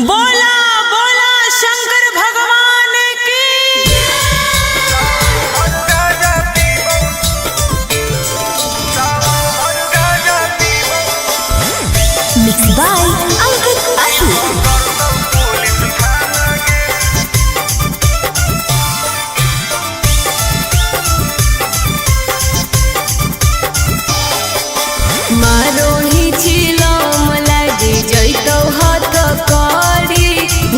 बोला बोला शंकर भगवान की। Mix by Ankit Ashu. मारो ही चिलम लागी जैतो हाथ करी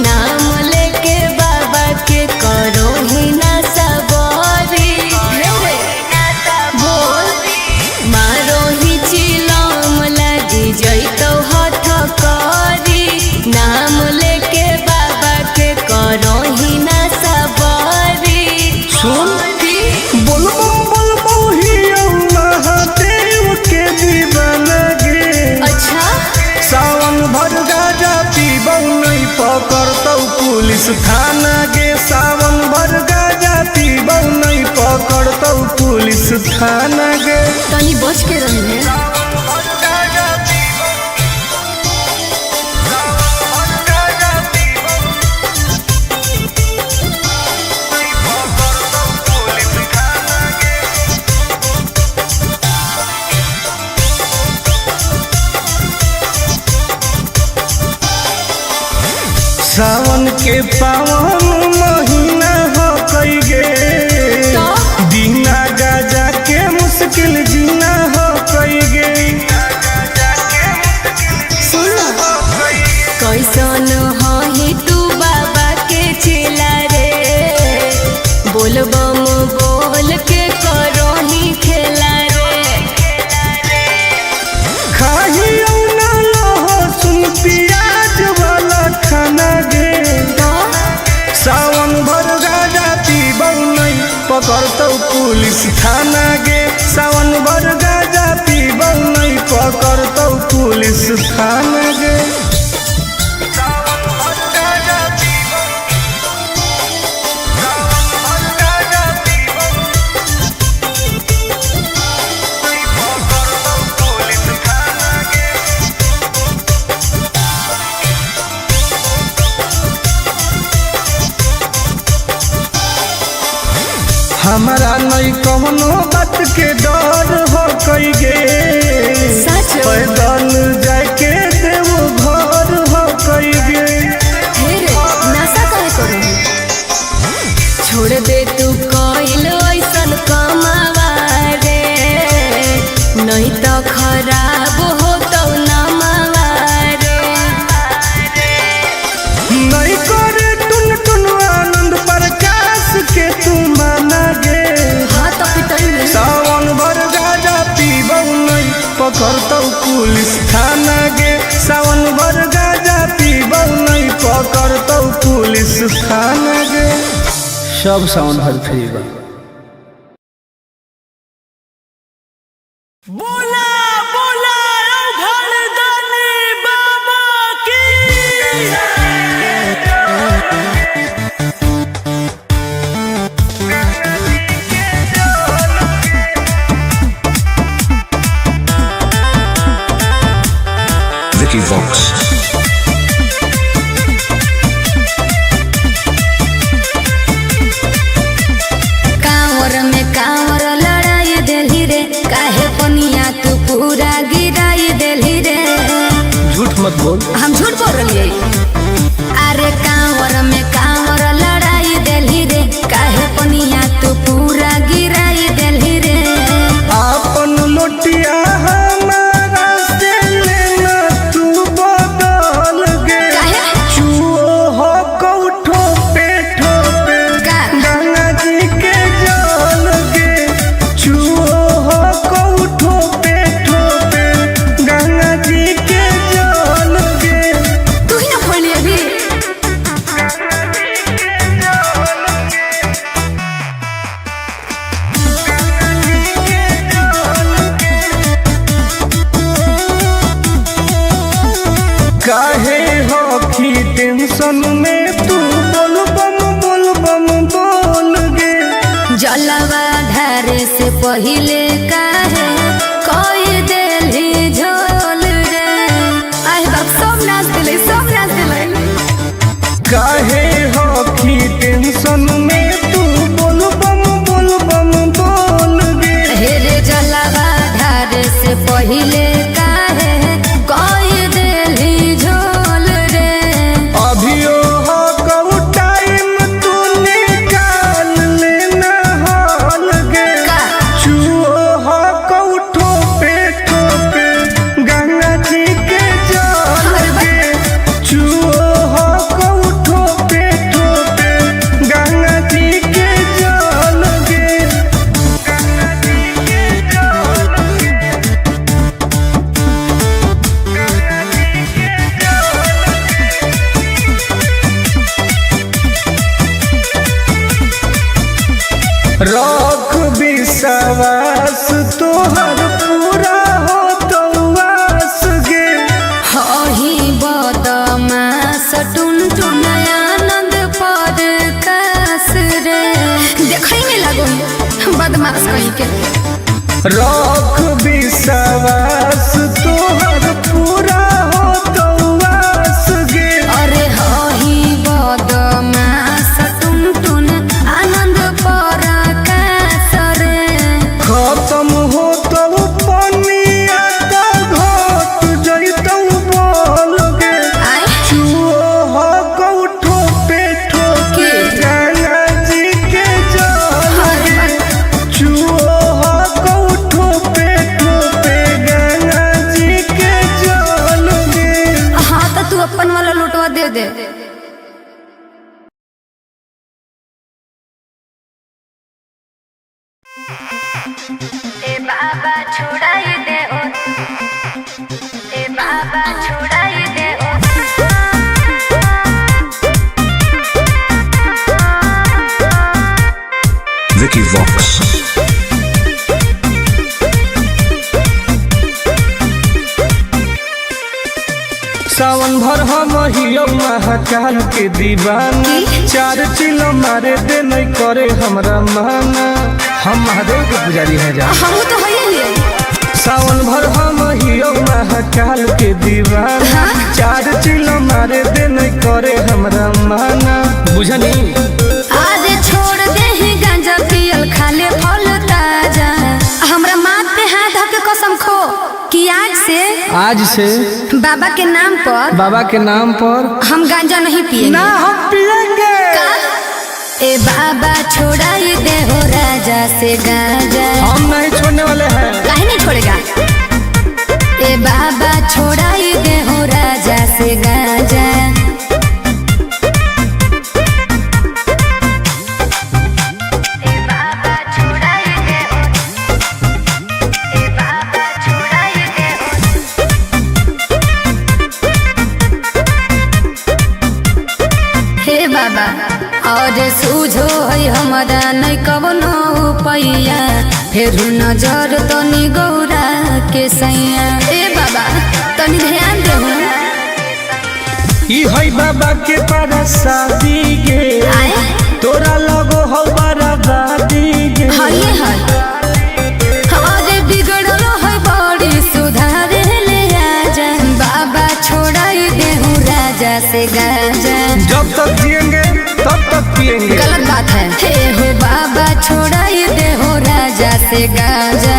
नाम लेके बाबा के करो ही ना सबरी बोल मारो ही चिलम लागी जैतो हाथ करी नाम लेके बाबा के करो ही ना सबरी सुन बोलबो बोलबो ही महादेव के दीवाना गे। अच्छा सावन भर गाजा पीबौ नहीं पकड़तौ पुलिस थाना गे। सावन भर गाजा पीबौ नहीं पकड़तौ पुलिस थाना गे। तनी बच के रही है। सावन के पावन महीना हो कई गे बिना गाजा के मुश्किल जीना हो कई गे। कैसन ही तू बाबा के चेला रे बोलबम बोल के करो ही खेला रे खाही ना लहो सुन पियाज वाला खाना गे। सावन भर गाजा पीबौ नहीं पकड़तौ पुलिस थाना गे। सावन भर गाजा पीबौ नहीं पकड़तौ पुलिस थाना गे। हमारा नहीं कौनो बात के डर हो कई गे। सच पैदल जाके देव घर हो कई गे। हे रे नशा काहे करो छोड़ दे तू कइल ऐसन कमावा रे नहीं तो खराब हो तो नमावा रे नहीं करे टुन टुन आनंद प्रकाश के तू माना गे। हाँ तो पिटई में सावन भर गाजा पीबौ नहीं पकड़तौ पुलिस थाना गे। सावन भर गाजा पीबौ नहीं पकड़तौ पुलिस थाना गे। सब सावन भर फ्री बा। बोला बोला घरदानी बाबा की। Vicky Vox. कांवर में कांवर लड़ाई देली रे काहे पनिया तू पूरा गिराई देली रे। झूठ मत बोल। हम झूठ बोल रही अरे कांवर में कांवर लड़ाई देली रे काहे पनिया तू पूरा गिराई देली रे। अपन लोटिया हमारा से लेना तू काहे होखी टेंशन में तू बोल बम बोल गे। जलवा ढारे से पहिले काहे कोई देली झोल रे। आए बाप सब नाच दिले काहे होखी टेंशन में तू बोल बम बोल गे। हे रे जलवा ढारे से पहिले काहे कोई देली झोल रे। अभियो हो कहू टाइम तू निकाल लेना हाल गे। चुओ हो कहू ठोपे गंगा जी के जल गे। चुओ हो कहू ठोपे गंगा जी के जल गे। गंगा जी के जल गे। रख विश्वास तोहर पूरा हो तो वास गे। हही बदमास टुन आनंद पर कास रे। देखै में लागो बदमाश कहीं के। रख विश्वास तोहर पूरा हो तो वास गे। अरे हही बदमास टुन आनंद पर कास रे। खत्म हो तो पनिया तो घट जैतौ बोल गे। आय चुओ हो कहू ठोपे गंगा जी के जल गे। चुओ हो कहू ठोपे गंगा जी के जल गे। हाँ तो तू अपन वाला लुटवा दे दे। ए बाबा छुड़ाई दे ओ, ए बाबा छुड़ाई दे ओ। Vicky Vox. सावन भर हम हियो महाकाल के दीवाना। चार चिलो मारे दे नहीं करे हमरा माना। हम महादेव के पुजारी हैं जा। हम तो होइए सावन भर हम हियो महाकाल के दीवाना। चार चिलो मारे दे नहीं करे हमरा माना। बुझनी आज छोड़ दे ही गांजा पियल खाले फल ताजा। हमरा माथ पे हाथ धके कसम खो कि आज से बाबा के नाम पर हम गांजा नहीं पिएंगे। ना हम पिएंगे। ए बाबा छोड़ाई दे हो राजा से गांजा। हम नहीं छोड़ने वाले हैं। काहे नहीं छोड़ेगा। ए बाबा छोड़ाई दे हो राजा से गांजा। हे बाबा और सूझो है हमारा नहीं कवनो पैया। फिर नजर तनी गौरा के सैया। ए बाबा तनी ध्यान दे। ई है बाबा के पारा शादी गे। आए तोरा लगो हो बराबादी गे। हइए है अरे बिगड़लो है बड़ी सुधारे ले आजा। बाबा छोड़ाई दे हूँ राजा से गांजा। जब तक जिएंगे तब तक पिएंगे। गलत बात है। हे हो बाबा छोड़ाई दे हो राजा से गांजा।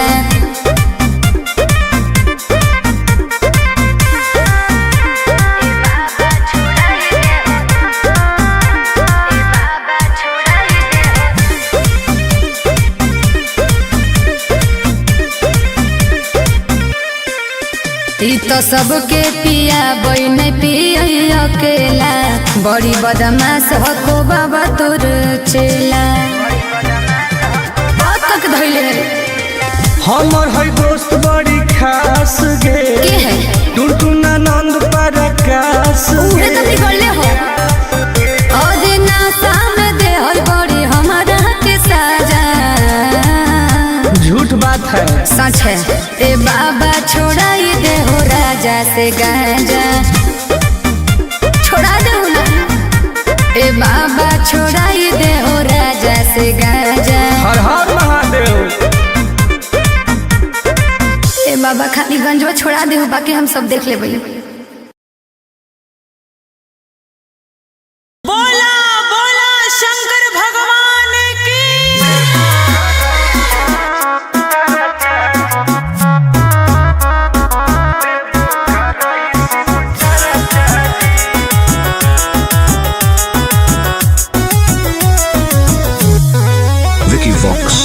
ई तो सबके पिया बई नहीं पिय अकेला। बड़ी बदमाश हो बाबा तोर चेला। बात तक धइले हमर है दोस्त बड़ी खास गे। के है टुनटुनानंद प्रकाश उहे गे। तो बिगड़ले हो। और नासा में दे है बड़ी हमारा के साजा। झूठ बात है। सच है। ए बाबा छोड़ाई दे हो राजा से गांजा। से गाजा। हर हर महादेव। ए बाबा खाली गंजवा छोड़ा दे, बाकी हम सब देख ले भाई। बोला बोला शंकर भगवान की। Vicky Vox.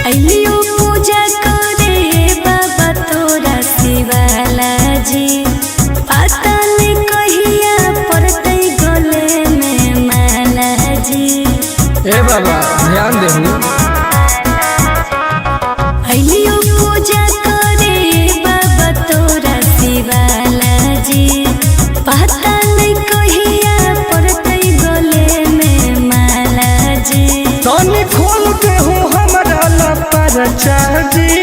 अलियो पूजा करे बाबा तोरा शिवाला जी, पता नहीं कहिया पड़ते गले में माला जी। ए बाबा ध्यान देहु। अलियो पूजा करे बाबा तोरा शिवाला जी, पता नहीं कहिया पड़ते गले में माला जी। तनी खोल के हो हमरा लपरचा जी।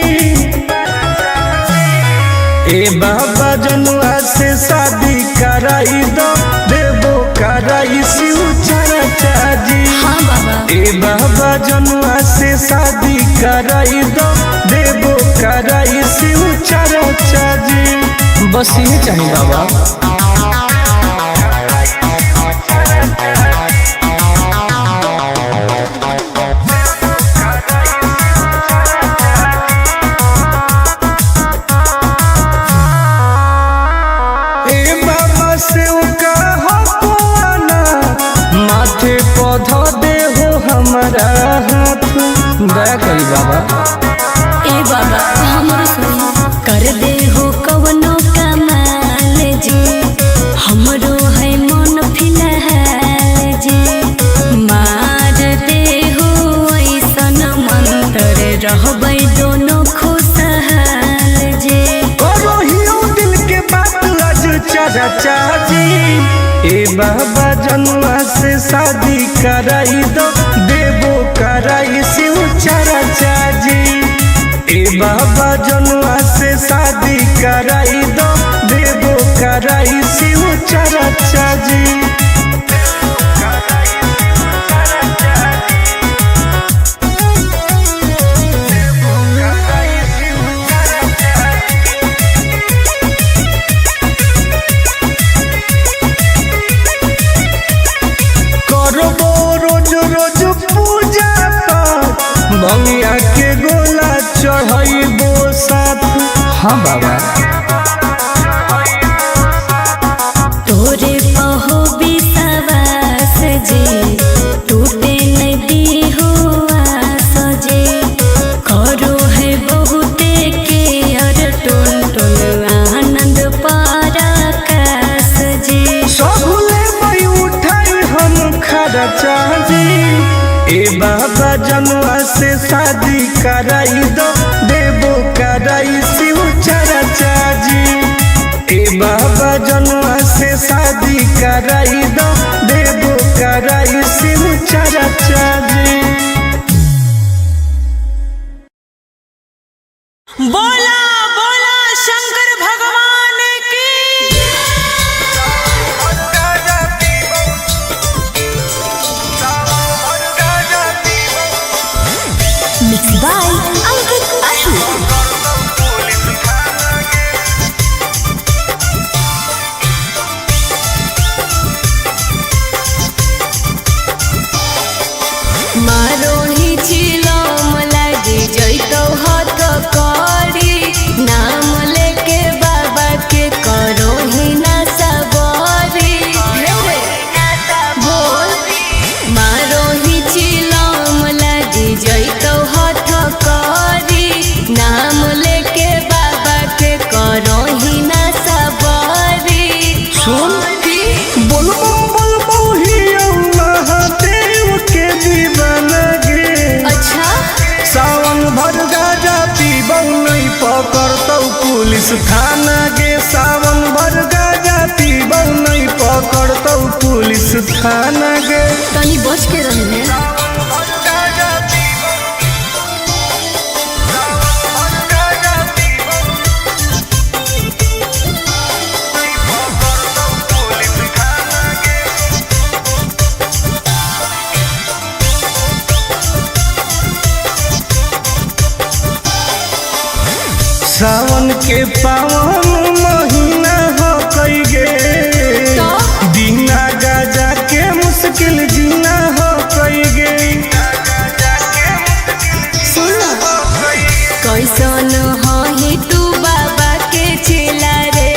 ए बाबा जनुआ से शादी कराई दो, देबो कराई शिव चर्चा जी। हाँ बाबा। ए बाबा जनुआ से शादी कराई दो, देबो कराई शिव चर्चा जी। बस ये चाहिए बाबा। माथे पौधा दे हो हमारा हाथ, दया करी बाबा। ए बाबा हमरो सुनी, कर दे हो कवनो कमाल जी, हमरो है मन फिलहाल जी। मार दे हो ऐसन मंत्र, रहबै दोनों खुशहाल जी। करो हियो दिल के बात आज चर्चा जी। ए बाबा जनुआ से शादी कराई दो, देबो कराई शिव चर्चा जी। ए बाबा जनुआ से शादी कराई दो, देबो कराई शिव चर्चा जी। बंगिया के गोला चढ़ाइबो साथ। हाँ बाबा। तोरे पहो विश्वास जी, टूटे नहीं दी हो आस जी। करो है बहुते के अर टुन टुन आनंद पराकाश जी। सबले मई उठाई हम खर्चा जी। ए बाबा जनुआ से शादी कराई दो, देबो कराई शिव चर्चा जी। ए बाबा जनुआ से शादी कराई दो, देबो कराई शिव चर्चा जी। बोला बोला शंकर भगवान की। Mix by Ankit Ashu. मारो ही चिलम लागे जैतो हाथ करी, नाम लेके बाबा के करो ही ना सबरी। बोल मारो ही चिलम लागे जैतो हाथ करी, नाम लेके बाबा के करो ही ना सबरी। सुन बोल ही महादेव के दीवाना गे। अच्छा सावन भर गाजा पीबौ नहीं पकड़तौ पुलिस थाना गे। सावन भर गाजा पीबौ नहीं पकड़तौ पुलिस थाना गे। तनी बच के रही है। सावन के पावन महीना हो कई गे बिना गाजा के मुश्किल जीना हो कई गे। कैसन हही तू बाबा के चेला रे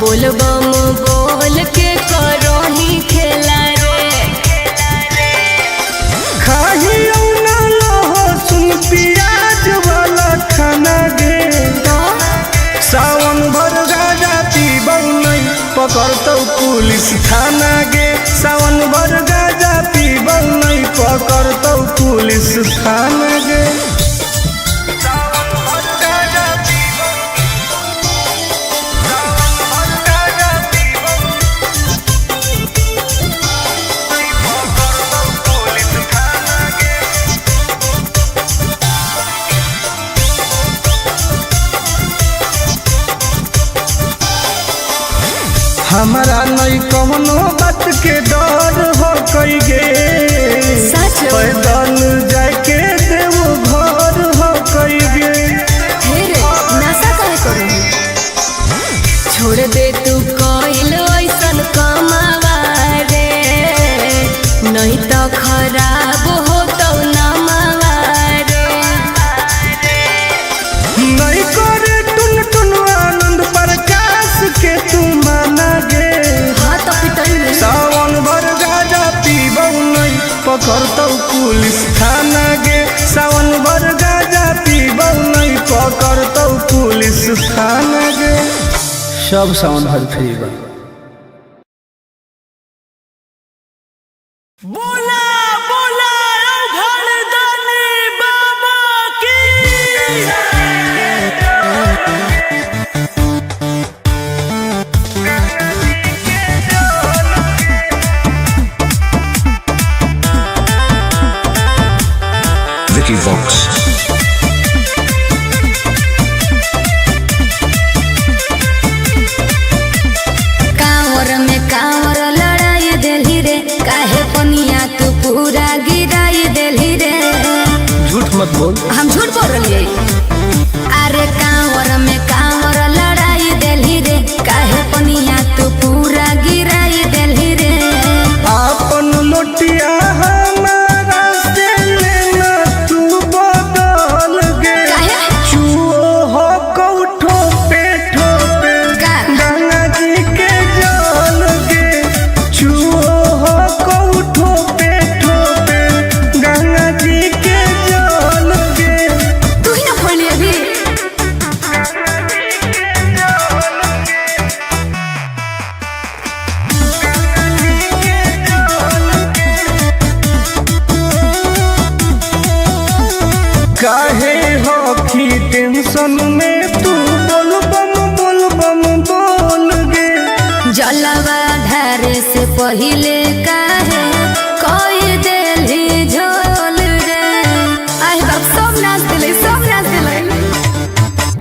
बोल बम बोल के करही खेला रे। खाही ना लहसुन प्याज वाला खाना गे सावन भर गाजा पीबौ नहीं पकड़तौ पुलिस थाना गे सावन भर गाजा पीबौ नहीं पकड़तौ पुलिस थाना गे। हमारा नहीं कौनो बात के डर हो कई गे पैदल जाके देव घर हो कई गे। नशा करे करू छोड़ दे तू कइल ऐसन कमावा रे नहीं तो खराब हो तो नमावा रे। नहीं करे टुन टुन आनंद प्रकाश के तू माना गे हाँ तो पिटल सावन भर गाजा पीबौ नहीं पकड़तौ पुलिस थाना गे सावन भर गाजा पीबौ नहीं पकड़तौ पुलिस थाना गे। सब सावन भर फ्री बा। बोला बोला घरदानी बाबा की Vicky Vox. कांवर में कांवर लड़ाई देली रे काहे पनिया तू पूरा गिराई देली रे। झूठ मत बोल। हम झूठ बोल रही अरे कांवर में कांवर लड़ाई देली रे काहे पनिया तू पूरा गिराई देली रे। आपन लोटिया हमारा से लेना तू बदल गे काहे? चुओ हो कौठो पे ठोपे का? गंगा जी के जल गे चुओ हो कौठो पे ठोपे गंगा जी के जल गे। तू ही ना खोली अभी काहे होखी टेंशन में तू बोल बम बोल गे जलवा धारे से पहिले काहे कोई देली झोल रे। आई बाप सब नाच दिले सब नाच दिले।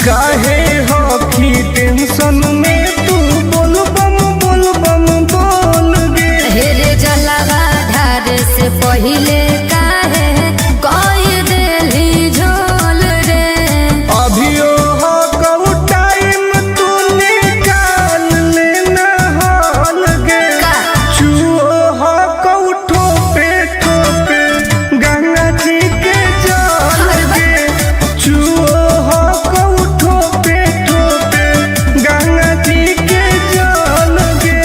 काहे होखी टेंशन में तू बोल बम बोल गे हेरे जलवा धारे से पहिले काहे कोई देली झोल रे। अभियो हो कऊ टाइम तू निकाल लेना हाल गे का? चुओ हो कऊ ठोपे ठोपे गंगा जी के जल गे चुओ हो कऊ ठोपे ठोपे गंगा जी के जल गे।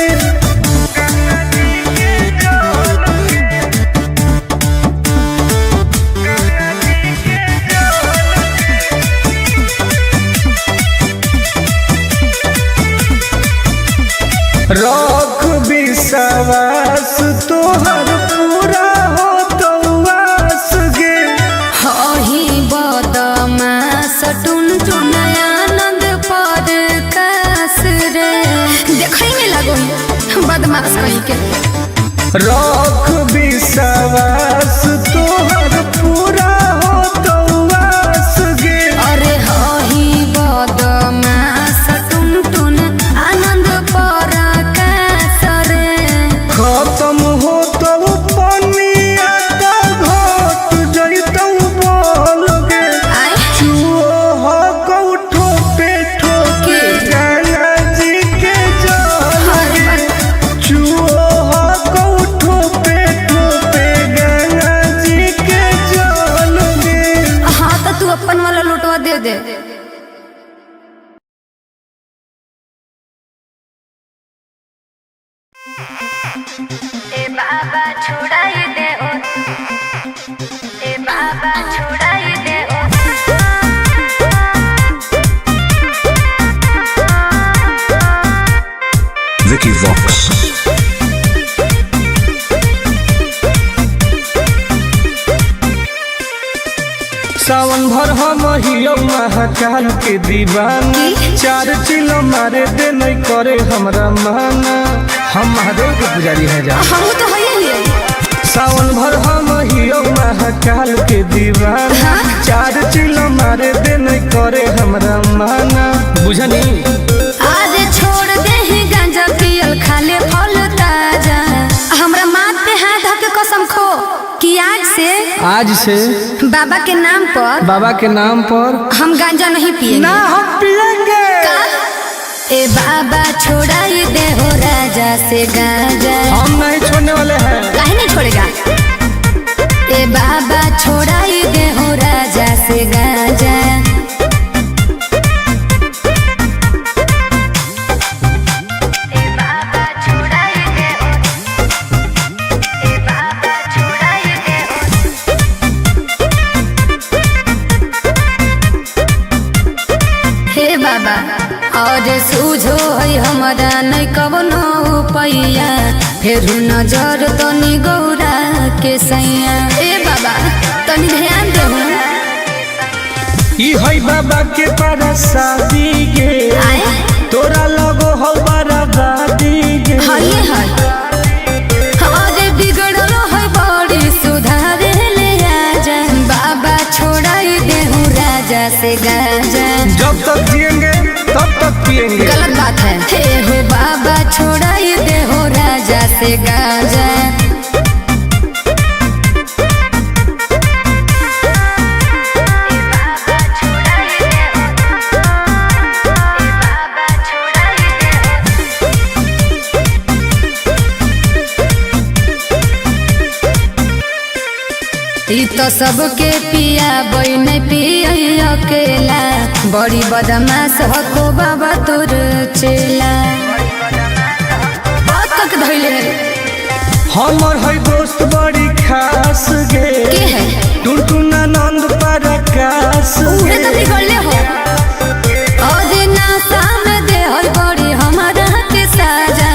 रख विश्वास तोहर पूरा हो तो वास गे हही बदमाश टुन टुन आनंद पर कास रे। देखै में लगो बदमाश कहीं के रख विश्वास तोहर पूरा हो तो वास गे अरे हही बदमाश टुन टुन आनंद पर कास रे। खत्म हो तो पनिया तो घट जैतौ बोल गे आई चुओ हो कऊ अपन वाला लोटवा दे दे। ए बाबा छोड़ाई दे ओ, ए बाबा छोड़ाई दे ओ। Vicky Vox. सावन भर हम हियो महाकाल के दीवाना, 4 चिलो मारे दे नहीं करे हमरा माना। हम महादेव के पुजारी हैं जा, हम तो है। सावन भर हम हियो महाकाल के दीवाना, 4 चिलो मारे दे नहीं करे हमरा माना। बुझनी आज छोड़ दे ही गांजा पियल, खाले फल ताजा। हमरा माथ पे हाथ धके कसम खो कि आज से बाबा के नाम पर हम गांजा नहीं पिएंगे। ना हम पिएंगे। ए बाबा छोड़ाई दे हो राजा से गांजा। हम नहीं छोड़ने वाले हैं। काहे नहीं छोड़ेगा? ए बाबा छोड़ाई दे हो राजा से गांजा। बाबा और सूझो है हमारा नहीं कवनो पैया, फिर नजर तनी गौरा के सैया। ए बाबा तनी ध्यान दे। ई है बाबा के परसादी गे, तोरा लगो हो बराबादी गे। हाय हाय अरे बिगड़ल है बड़ी, सुधारे ले आजा। बाबा छोड़ाई दे हूँ राजा से गांजा। जब तक जिएंगे तब तक पिएंगे। गलत बात है। हे हो बाबा छोड़ाई दे हो राजा से गांजा। ई तो सबके पिया बई नहीं पिया अकेला, बड़ी बदमाश हको बाबा तोर चेला। बात तक धैले हमर है दोस्त बड़ी खास गे, के है टुनटुना नंद परकाश उहे तो बिगड़ले हो। और नासा में दे हर बड़ी हमारा के साजा।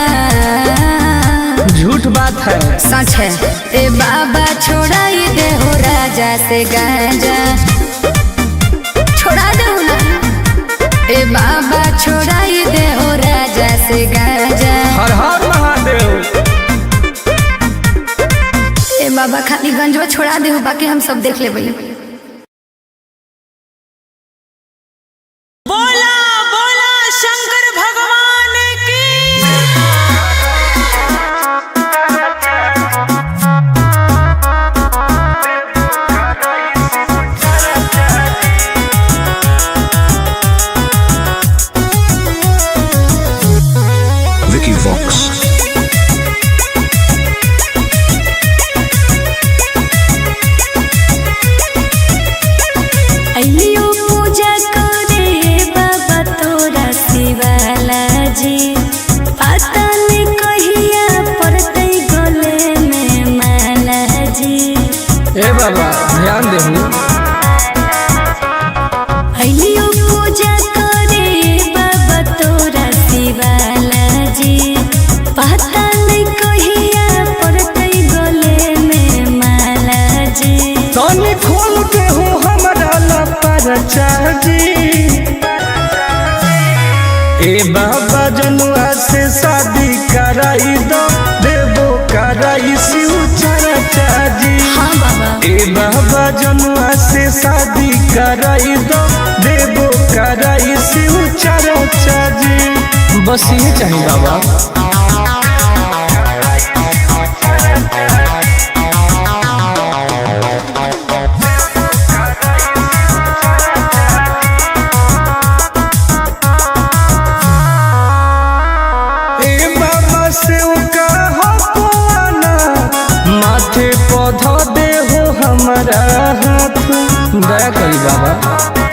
झूठ बात है सच है। ए बाबा छोड़ाई दे हो राजा से गांजा। छोड़ा दे ना। ए बाबा छोड़ाई दे हो राजा से गांजा। हर हर महादेव। ए बाबा खाली गंजवा छोड़ा दे हो, बाकी हम सब देख लेबै। बोला बोला शंकर भगवान की। Vicky Vox. अइलियो पूजा करे बाबा तोरा शिवाला जी, पता नहीं कहिया पड़ते गले में माला जी। ए बाबा ध्यान देहु। अइलियो पूजा करे बाबा तोरा शिवाला जी, पता नहीं कहिया पड़ते गले में माला जी। तनी खोल के हो हमरा लपरचा जी। ए बाबा जनुआ से शादी कराई दो, देवो कराई शिव चर्चा जी। हाँ बाबा ए बाबा जनुआ से शादी कराई दो, देवो कराई शिव चर्चा जी। बस ये चाहिए बाबा। दया करी बाबा।